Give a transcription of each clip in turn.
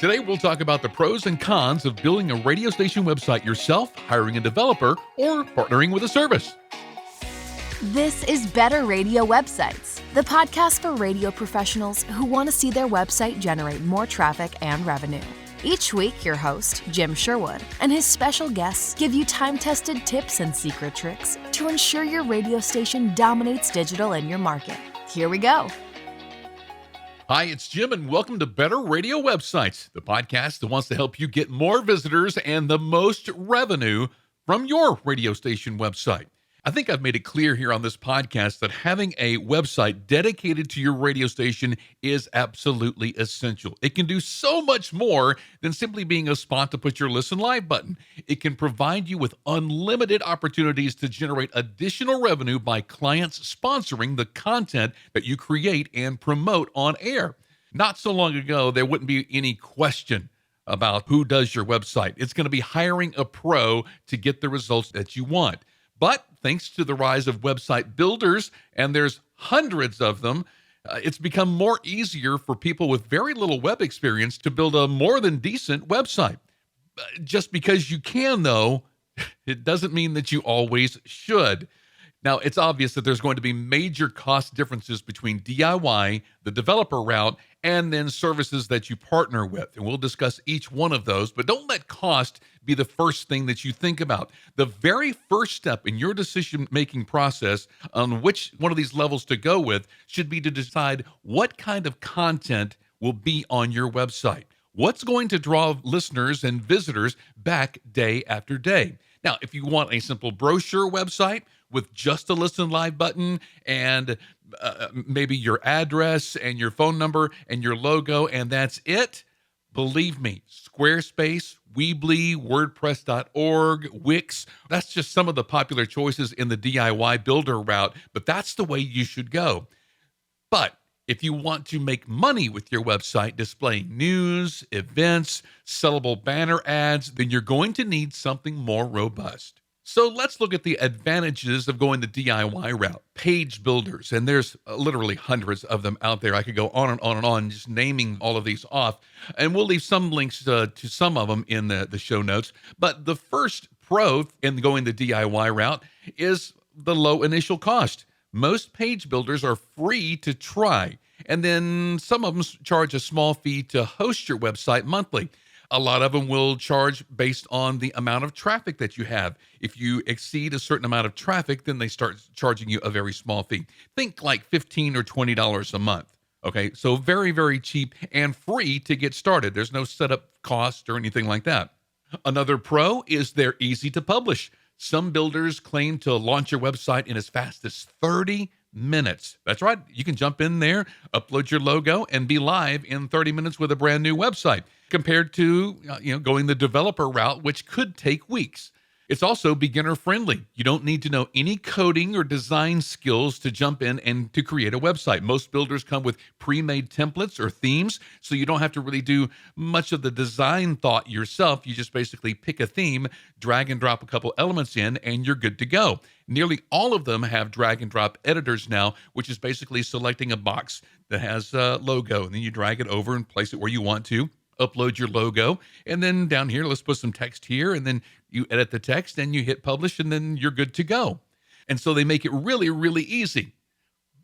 Today, we'll talk about the pros and cons of building a radio station website yourself, hiring a developer, or partnering with a service. This is Better Radio Websites, the podcast for radio professionals who want to see their website generate more traffic and revenue. Each week, your host, Jim Sherwood, and his special guests give you time-tested tips and secret tricks to ensure your radio station dominates digital in your market. Here we go. Hi, it's Jim, and welcome to Better Radio Websites, the podcast that wants to help you get more visitors and the most revenue from your radio station website. I think I've made it clear here on this podcast that having a website dedicated to your radio station is absolutely essential. It can do so much more than simply being a spot to put your Listen Live button. It can provide you with unlimited opportunities to generate additional revenue by clients sponsoring the content that you create and promote on air. Not so long ago, there wouldn't be any question about who does your website. It's going to be hiring a pro to get the results that you want. But thanks to the rise of website builders, and there's hundreds of them, it's become more easier for people with very little web experience to build a more than decent website. Just because you can, though, it doesn't mean that you always should. Now, it's obvious that there's going to be major cost differences between DIY, the developer route, and then services that you partner with. And we'll discuss each one of those, but don't let cost be the first thing that you think about. The very first step in your decision-making process on which one of these levels to go with should be to decide what kind of content will be on your website. What's going to draw listeners and visitors back day after day? Now, if you want a simple brochure website with just a Listen Live button and maybe your address and your phone number and your logo, and that's it, believe me, Squarespace, Weebly, WordPress.org, Wix, that's just some of the popular choices in the DIY builder route, but that's the way you should go. But if you want to make money with your website displaying news, events, sellable banner ads, then you're going to need something more robust. So let's look at the advantages of going the DIY route. Page builders, and there's literally hundreds of them out there. I could go on and on and on just naming all of these off, and we'll leave some links to some of them in the show notes. But the first pro in going the DIY route is the low initial cost. Most page builders are free to try, and then some of them charge a small fee to host your website monthly. A lot of them will charge based on the amount of traffic that you have. If you exceed a certain amount of traffic, then they start charging you a very small fee. Think like $15 or $20 a month. Okay, so very, very cheap and free to get started. There's no setup cost or anything like that. Another pro is they're easy to publish. Some builders claim to launch your website in as fast as 30 minutes. That's right. You can jump in there, upload your logo, and be live in 30 minutes with a brand new website, compared to going the developer route, which could take weeks. It's also beginner friendly. You don't need to know any coding or design skills to jump in and to create a website. Most builders come with pre-made templates or themes, so you don't have to really do much of the design thought yourself. You just basically pick a theme, drag and drop a couple elements in, and you're good to go. Nearly all of them have drag and drop editors now, which is basically selecting a box that has a logo, and then you drag it over and place it where you want to. Upload your logo, and then down here, let's put some text here, and then you edit the text, and you hit publish, and then you're good to go. And so they make it really, really easy.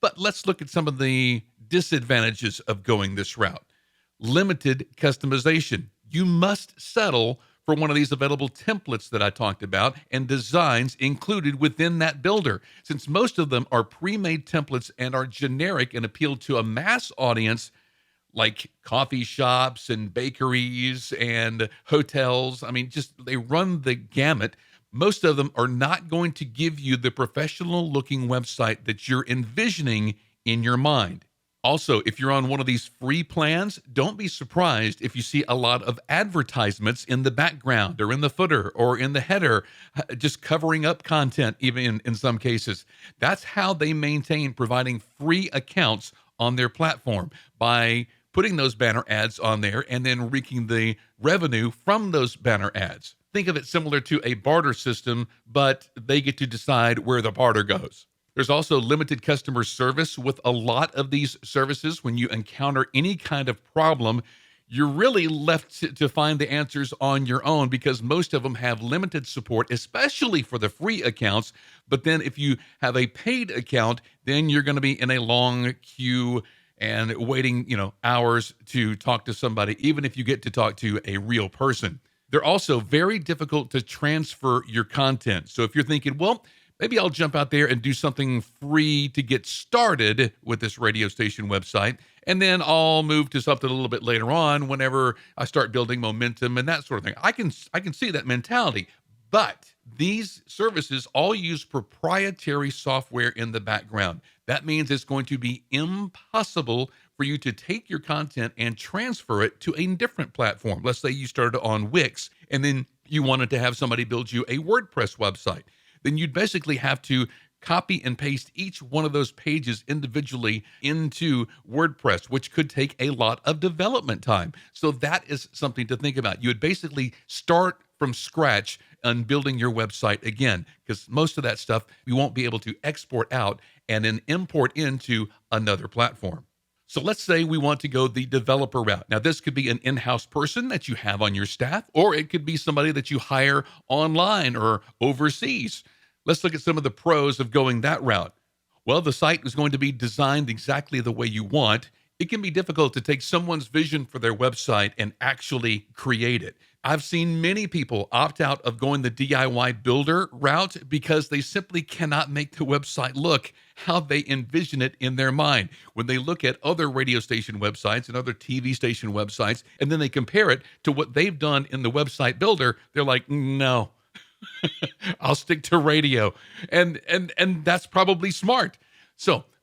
But let's look at some of the disadvantages of going this route. Limited customization. You must settle for one of these available templates that I talked about and designs included within that builder, since most of them are pre-made templates and are generic and appeal to a mass audience like coffee shops and bakeries and hotels. I mean, just they run the gamut. Most of them are not going to give you the professional looking website that you're envisioning in your mind. Also, if you're on one of these free plans, don't be surprised if you see a lot of advertisements in the background or in the footer or in the header, just covering up content, even in some cases. That's how they maintain providing free accounts on their platform, by putting those banner ads on there and then reaping the revenue from those banner ads. Think of it similar to a barter system, but they get to decide where the barter goes. There's also limited customer service with a lot of these services. When you encounter any kind of problem, you're really left to find the answers on your own because most of them have limited support, especially for the free accounts. But then if you have a paid account, then you're going to be in a long queue and waiting, hours to talk to somebody, even if you get to talk to a real person. They're also very difficult to transfer your content. So if you're thinking, well, maybe I'll jump out there and do something free to get started with this radio station website, and then I'll move to something a little bit later on whenever I start building momentum and that sort of thing. I can see that mentality, but these services all use proprietary software in the background. That means it's going to be impossible for you to take your content and transfer it to a different platform. Let's say you started on Wix and then you wanted to have somebody build you a WordPress website. Then you'd basically have to copy and paste each one of those pages individually into WordPress, which could take a lot of development time. So that is something to think about. You would basically start from scratch and building your website again, because most of that stuff you won't be able to export out and then import into another platform. So let's say we want to go the developer route. Now, this could be an in-house person that you have on your staff, or it could be somebody that you hire online or overseas. Let's look at some of the pros of going that route. Well, the site is going to be designed exactly the way you want. It can be difficult to take someone's vision for their website and actually create it. I've seen many people opt out of going the DIY builder route because they simply cannot make the website look how they envision it in their mind. When they look at other radio station websites and other TV station websites, and then they compare it to what they've done in the website builder, they're like, no, I'll stick to radio. And that's probably smart.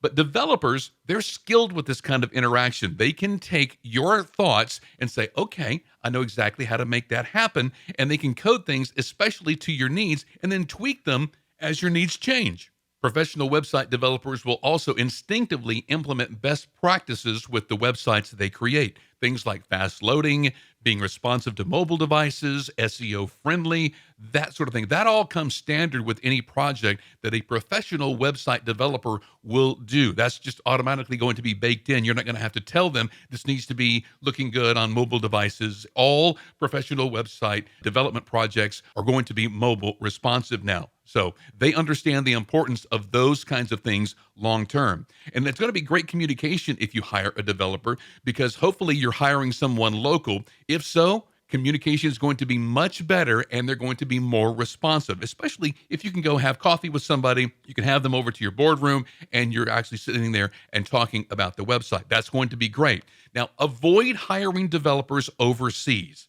But developers, they're skilled with this kind of interaction. They can take your thoughts and say, okay, I know exactly how to make that happen. And they can code things especially to your needs and then tweak them as your needs change. Professional website developers will also instinctively implement best practices with the websites they create. Things like fast loading, being responsive to mobile devices, SEO friendly, that sort of thing. That all comes standard with any project that a professional website developer will do. That's just automatically going to be baked in. You're not going to have to tell them this needs to be looking good on mobile devices. All professional website development projects are going to be mobile responsive now. So they understand the importance of those kinds of things long term. And it's going to be great communication if you hire a developer, because hopefully you're hiring someone local. If so, communication is going to be much better and they're going to be more responsive, especially if you can go have coffee with somebody. You can have them over to your boardroom and you're actually sitting there and talking about the website. That's going to be great. Now, avoid hiring developers overseas.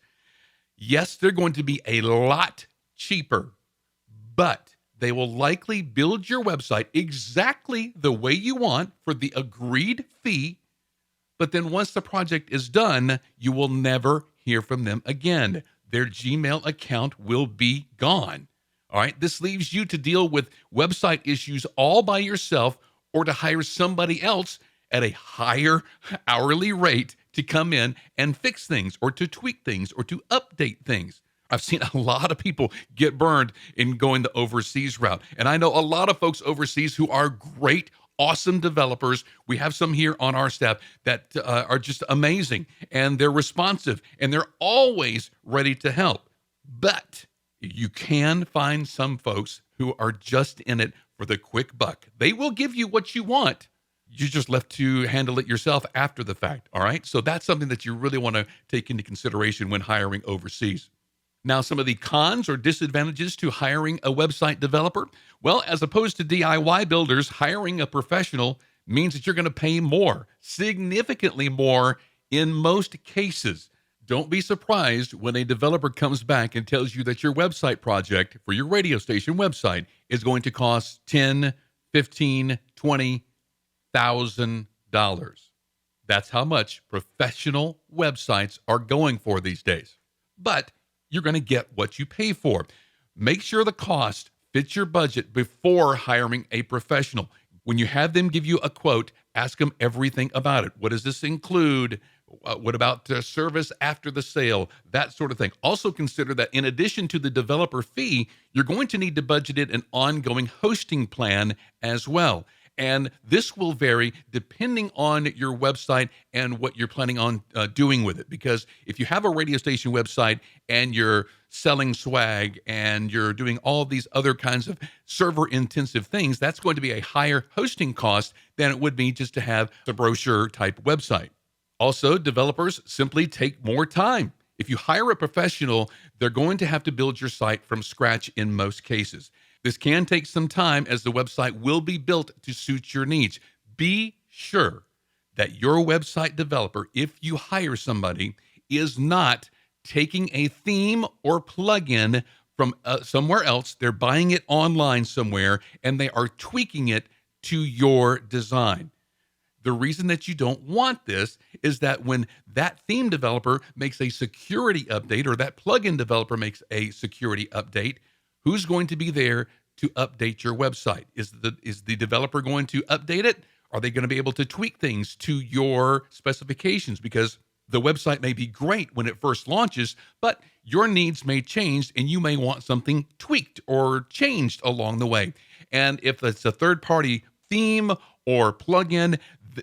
Yes, they're going to be a lot cheaper, but they will likely build your website exactly the way you want for the agreed fee. But then once the project is done, you will never hear from them again. Their Gmail account will be gone. All right. This leaves you to deal with website issues all by yourself, or to hire somebody else at a higher hourly rate to come in and fix things, or to tweak things, or to update things. I've seen a lot of people get burned in going the overseas route. And I know a lot of folks overseas who are great, awesome developers. We have some here on our staff that are just amazing, and they're responsive, and they're always ready to help. But you can find some folks who are just in it for the quick buck. They will give you what you want. You just left to handle it yourself after the fact. All right. So that's something that you really want to take into consideration when hiring overseas. Now, some of the cons or disadvantages to hiring a website developer. Well, as opposed to DIY builders, hiring a professional means that you're going to pay more, significantly more in most cases. Don't be surprised when a developer comes back and tells you that your website project for your radio station website is going to cost $10,000, $15,000, $20,000. That's how much professional websites are going for these days. But you're going to get what you pay for. Make sure the cost fits your budget before hiring a professional. When you have them give you a quote, ask them everything about it. What does this include? What about service after the sale? That sort of thing. Also consider that in addition to the developer fee, you're going to need to budget it an ongoing hosting plan as well. And this will vary depending on your website and what you're planning on doing with it. Because if you have a radio station website and you're selling swag and you're doing all these other kinds of server intensive things, that's going to be a higher hosting cost than it would be just to have a brochure type website. Also, developers simply take more time. If you hire a professional, they're going to have to build your site from scratch in most cases. This can take some time as the website will be built to suit your needs. Be sure that your website developer, if you hire somebody, is not taking a theme or plugin from somewhere else. They're buying it online somewhere and they are tweaking it to your design. The reason that you don't want this is that when that theme developer makes a security update or that plugin developer makes a security update, who's going to be there to update your website? Is the developer going to update it? Are they going to be able to tweak things to your specifications? Because the website may be great when it first launches, but your needs may change and you may want something tweaked or changed along the way. And if it's a third-party theme or plugin,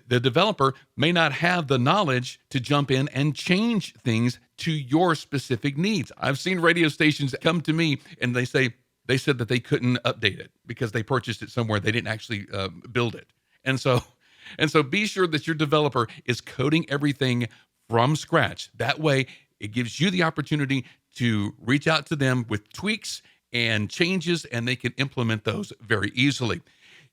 the developer may not have the knowledge to jump in and change things to your specific needs. I've seen radio stations come to me and they said that they couldn't update it because they purchased it somewhere. They didn't actually build it. And so be sure that your developer is coding everything from scratch. That way, it gives you the opportunity to reach out to them with tweaks and changes, and they can implement those very easily.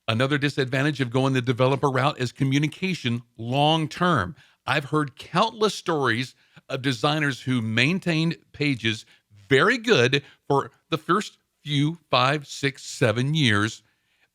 Another disadvantage of going the developer route is communication long term. I've heard countless stories of designers who maintained pages very good for the first few 5, 6, 7 years,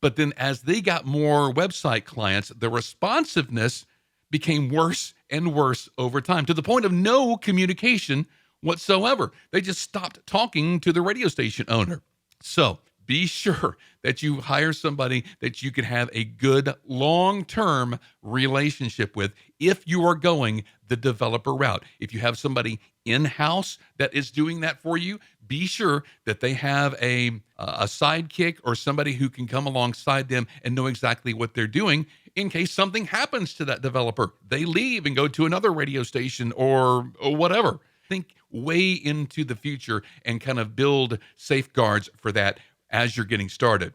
but then as they got more website clients, the responsiveness became worse and worse over time to the point of no communication whatsoever. They just stopped talking to the radio station owner. So be sure that you hire somebody that you can have a good long-term relationship with if you are going the developer route. If you have somebody in-house that is doing that for you, be sure that they have a sidekick or somebody who can come alongside them and know exactly what they're doing in case something happens to that developer. They leave and go to another radio station or whatever. Think way into the future and kind of build safeguards for that as you're getting started.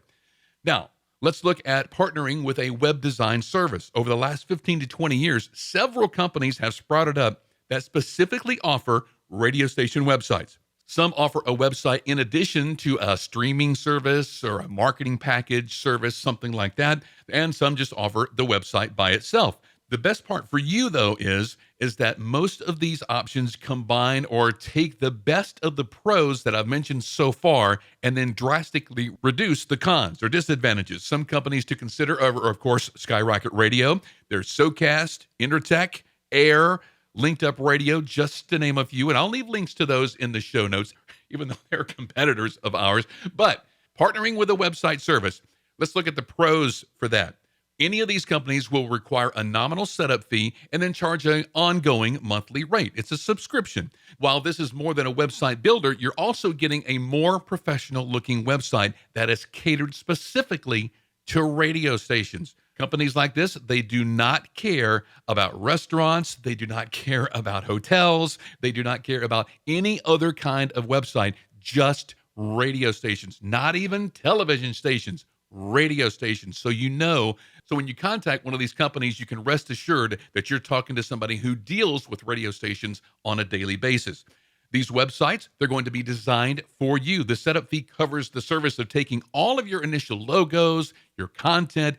Now, let's look at partnering with a web design service. Over the last 15 to 20 years, several companies have sprouted up that specifically offer radio station websites. Some offer a website in addition to a streaming service or a marketing package service, something like that, and some just offer the website by itself. The best part for you, though, is that most of these options combine or take the best of the pros that I've mentioned so far and then drastically reduce the cons or disadvantages. Some companies to consider are, of course, Skyrocket Radio. There's SoCast, Intertech, Air, Linked Up Radio, just to name a few. And I'll leave links to those in the show notes, even though they're competitors of ours. But partnering with a website service, let's look at the pros for that. Any of these companies will require a nominal setup fee and then charge an ongoing monthly rate. It's a subscription. While this is more than a website builder, you're also getting a more professional looking website that is catered specifically to radio stations. Companies like this, they do not care about restaurants. They do not care about hotels. They do not care about any other kind of website, just radio stations, not even television stations, radio stations. So when you contact one of these companies, you can rest assured that you're talking to somebody who deals with radio stations on a daily basis. These websites, they're going to be designed for you. The setup fee covers the service of taking all of your initial logos, your content,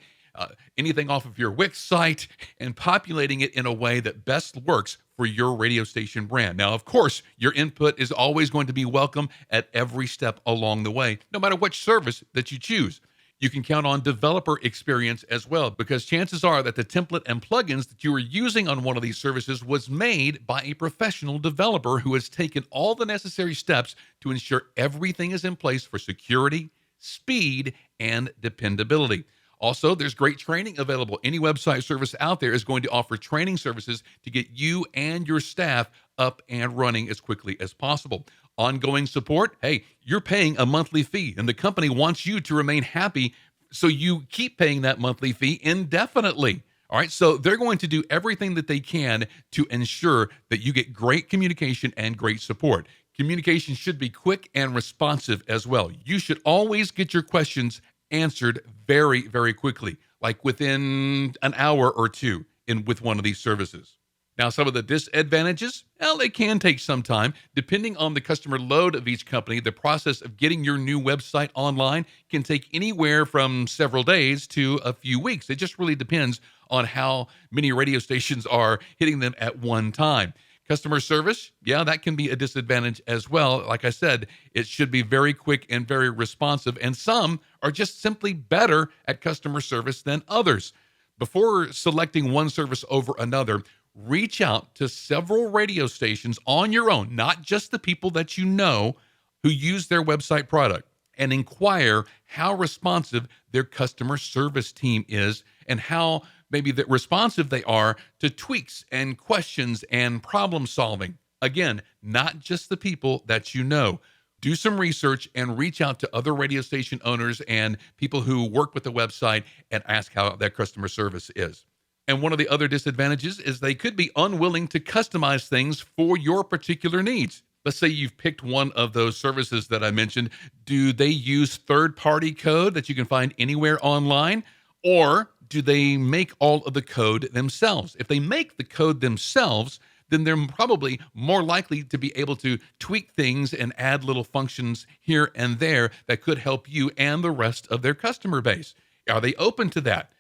anything off of your Wix site, and populating it in a way that best works for your radio station brand. Now, of course, your input is always going to be welcome at every step along the way, no matter which service that you choose. You can count on developer experience as well, because chances are that the template and plugins that you are using on one of these services was made by a professional developer who has taken all the necessary steps to ensure everything is in place for security, speed, and dependability. Also, there's great training available. Any website service out there is going to offer training services to get you and your staff up and running as quickly as possible. Ongoing support, hey, you're paying a monthly fee, and the company wants you to remain happy So you keep paying that monthly fee indefinitely. All right. So they're going to do everything that they can to ensure that you get great communication and great support. Communication should be quick and responsive as well. You should always get your questions answered very, very quickly, like within an hour or two with one of these services. Now, some of the disadvantages, well, they can take some time. Depending on the customer load of each company, the process of getting your new website online can take anywhere from several days to a few weeks. It just really depends on how many radio stations are hitting them at one time. Customer service, yeah, that can be a disadvantage as well. Like I said, it should be very quick and very responsive, and some are just simply better at customer service than others. Before selecting one service over another, reach out to several radio stations on your own, not just the people that you know who use their website product, and inquire how responsive their customer service team is and how maybe that responsive they are to tweaks and questions and problem solving. Again, not just the people that you know. Do some research and reach out to other radio station owners and people who work with the website and ask how their customer service is. And one of the other disadvantages is they could be unwilling to customize things for your particular needs. Let's say you've picked one of those services that I mentioned. Do they use third-party code that you can find anywhere online? Or do they make all of the code themselves? If they make the code themselves, then they're probably more likely to be able to tweak things and add little functions here and there that could help you and the rest of their customer base. Are they open to that?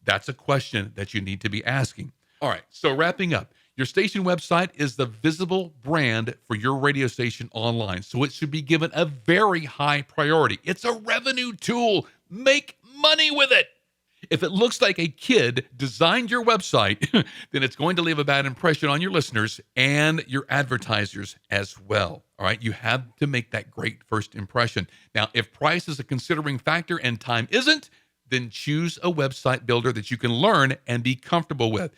That's a question that you need to be asking. All right, so wrapping up, your station website is the visible brand for your radio station online, so it should be given a very high priority. It's a revenue tool. Make money with it. If it looks like a kid designed your website, then it's going to leave a bad impression on your listeners and your advertisers as well. All right, you have to make that great first impression. Now, if price is a considering factor and time isn't, then choose a website builder that you can learn and be comfortable with.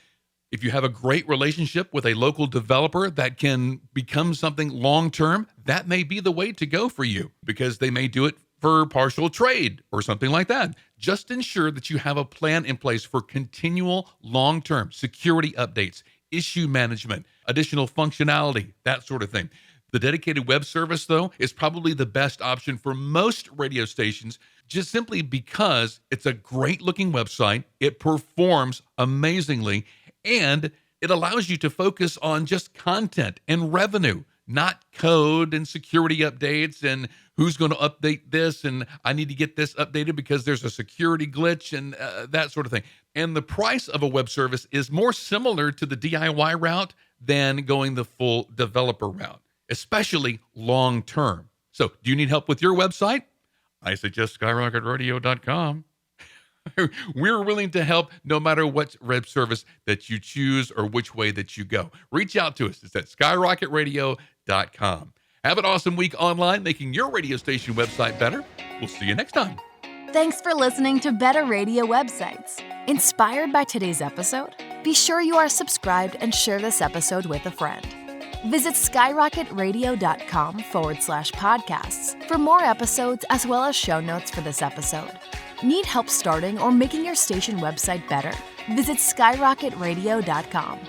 If you have a great relationship with a local developer that can become something long-term, that may be the way to go for you because they may do it for partial trade or something like that. Just ensure that you have a plan in place for continual long-term security updates, issue management, additional functionality, that sort of thing. The dedicated web service, though, is probably the best option for most radio stations just simply because it's a great-looking website, it performs amazingly, and it allows you to focus on just content and revenue, not code and security updates and who's going to update this and I need to get this updated because there's a security glitch and that sort of thing. And the price of a web service is more similar to the DIY route than going the full developer route, especially long term. So, do you need help with your website? I suggest skyrocketradio.com. We're willing to help no matter what web service that you choose or which way that you go. Reach out to us. It's at skyrocketradio.com. Have an awesome week online making your radio station website better. We'll see you next time. Thanks for listening to Better Radio Websites. Inspired by today's episode? Be sure you are subscribed and share this episode with a friend. Visit skyrocketradio.com/podcasts for more episodes as well as show notes for this episode. Need help starting or making your station website better? Visit skyrocketradio.com.